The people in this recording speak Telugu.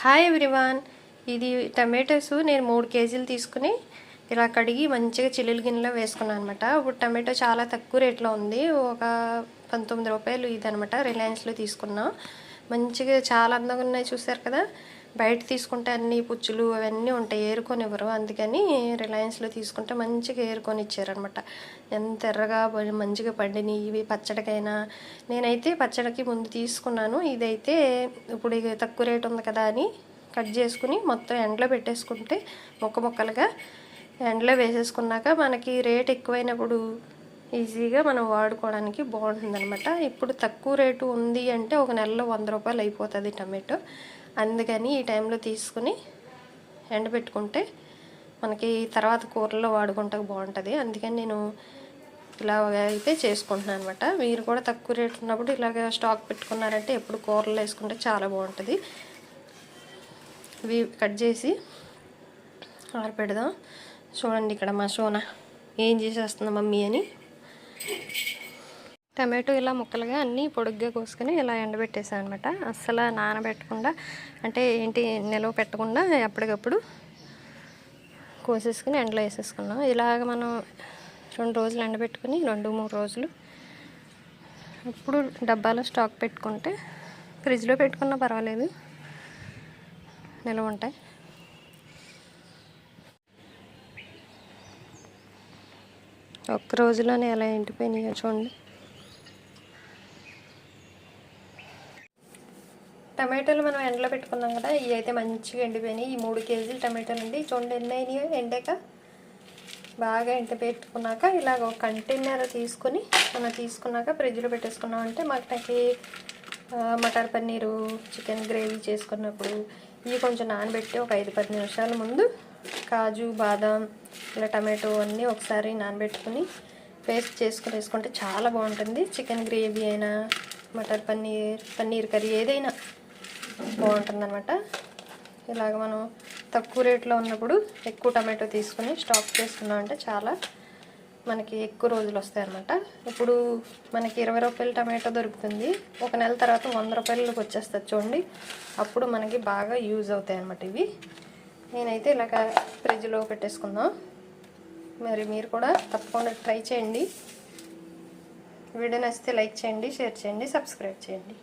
హాయ్ ఎవ్రీవన్, ఇది టమాటోస్ నేను 3 కేజీలు తీసుకుని ఇలా కడిగి మంచిగా చిల్లులు గిన్నెలో వేసుకున్నాను అనమాట. ఇప్పుడు టమాటో చాలా తక్కువ రేట్లో ఉంది, ఒక 19 రూపాయలు ఇదనమాట. రిలయన్స్లో తీసుకున్నాం. మంచిగా చాలా అందంగా ఉన్నాయి, చూసారు కదా. బయట తీసుకుంటే అన్ని పుచ్చులు అవన్నీ ఉంటాయి, ఏరుకొని ఇవ్వరు. అందుకని రిలయన్స్లో తీసుకుంటే మంచిగా ఏరుకొని ఇచ్చారనమాట. ఎంత ఎర్రగా మంచిగా పండినాయి ఇవి పచ్చడికైనా. నేనైతే పచ్చడికి ముందు తీసుకున్నాను, ఇదైతే ఇప్పుడు తక్కువ రేటు ఉంది కదా అని కట్ చేసుకుని మొత్తం ఎండలో పెట్టేసుకుంటే ముక్కలుగా ఎండలో వేసేసుకున్నాక మనకి రేట్ ఎక్కువైనప్పుడు ఈజీగా మనం వాడుకోవడానికి బాగుంటుందన్నమాట. ఇప్పుడు తక్కువ రేటు ఉంది అంటే ఒక నెలలో 100 రూపాయలు అయిపోతుంది టమాటో. అందుకని ఈ టైంలో తీసుకుని ఎండబెట్టుకుంటే మనకి తర్వాత కూరల్లో వాడుకుంటే బాగుంటుంది. అందుకని నేను ఇలా అయితే చేసుకుంటున్నాను అనమాట. మీరు కూడా తక్కువ రేటు ఉన్నప్పుడు ఇలాగ స్టాక్ పెట్టుకున్నారంటే ఎప్పుడు కూరలు వేసుకుంటే చాలా బాగుంటుంది. ఇవి కట్ చేసి ఆరపెడదాం. చూడండి, ఇక్కడ మా సోనా ఏం చేసేస్తుంది మమ్మీ అని. టమాటో ఇలా ముక్కలుగా అన్నీ పొడుగ్గా కోసుకొని ఇలా ఎండబెట్టేసాను అనమాట. అస్సలు నానబెట్టకుండా, అంటే ఏంటి నిలవ పెట్టకుండా ఎప్పటికప్పుడు కోసేసుకుని ఎండలో వేసేసుకున్నాం. ఇలాగ మనం 2 రోజులు ఎండబెట్టుకుని 2-3 రోజులు ఇప్పుడు డబ్బాలో స్టాక్ పెట్టుకుంటే ఫ్రిడ్జ్లో పెట్టుకున్నా పర్వాలేదు, నిలవ ఉంటాయి. ఒక్క రోజులోనే ఎలా ఎండిపోయినాయో చూడండి. టమాటోలు మనం ఎండలో పెట్టుకున్నాం కదా, ఇవి అయితే మంచిగా ఎండిపోయినాయి. ఈ 3 కేజీలు టమాటోలు అండి. చూడండి ఎన్ని అయినాయో. ఎండాక బాగా ఎండబెట్టుకున్నాక ఇలాగ ఒక కంటైనర్ తీసుకుని మనం తీసుకున్నాక ఫ్రిడ్జ్లో పెట్టేసుకున్నాం అంటే మనకి మటర్ పన్నీరు, చికెన్ గ్రేవీ చేసుకున్నప్పుడు ఇవి కొంచెం నానబెట్టి ఒక 5-10 నిమిషాల ముందు కాజు, బాదం, ఇలా టమాటో అన్నీ ఒకసారి నానబెట్టుకుని పేస్ట్ చేసుకుని వేసుకుంటే చాలా బాగుంటుంది. చికెన్ గ్రేవీ అయినా, మటర్ పన్నీర్ కర్రీ ఏదైనా బాగుంటుంది అనమాట. ఇలాగ మనం తక్కువ రేట్లో ఉన్నప్పుడు ఎక్కువ టమాటో తీసుకుని స్టాక్ చేసుకున్నాం అంటే చాలా మనకి ఎక్కువ రోజులు వస్తాయి అన్నమాట. ఇప్పుడు మనకి 20 రూపాయల టమాటో దొరుకుతుంది, ఒక నెల తర్వాత 100 రూపాయలకి వచ్చేస్తుంది చూడండి. అప్పుడు మనకి బాగా యూజ్ అవుతాయి అన్నమాట ఇవి. నేనైతే ఇలాగ ఫ్రిడ్జ్లో పెట్టేసుకుందాం. మరి మీరు కూడా తప్పకుండా ట్రై చేయండి. వీడియో నచ్చితే లైక్ చేయండి, షేర్ చేయండి, సబ్స్క్రైబ్ చేయండి.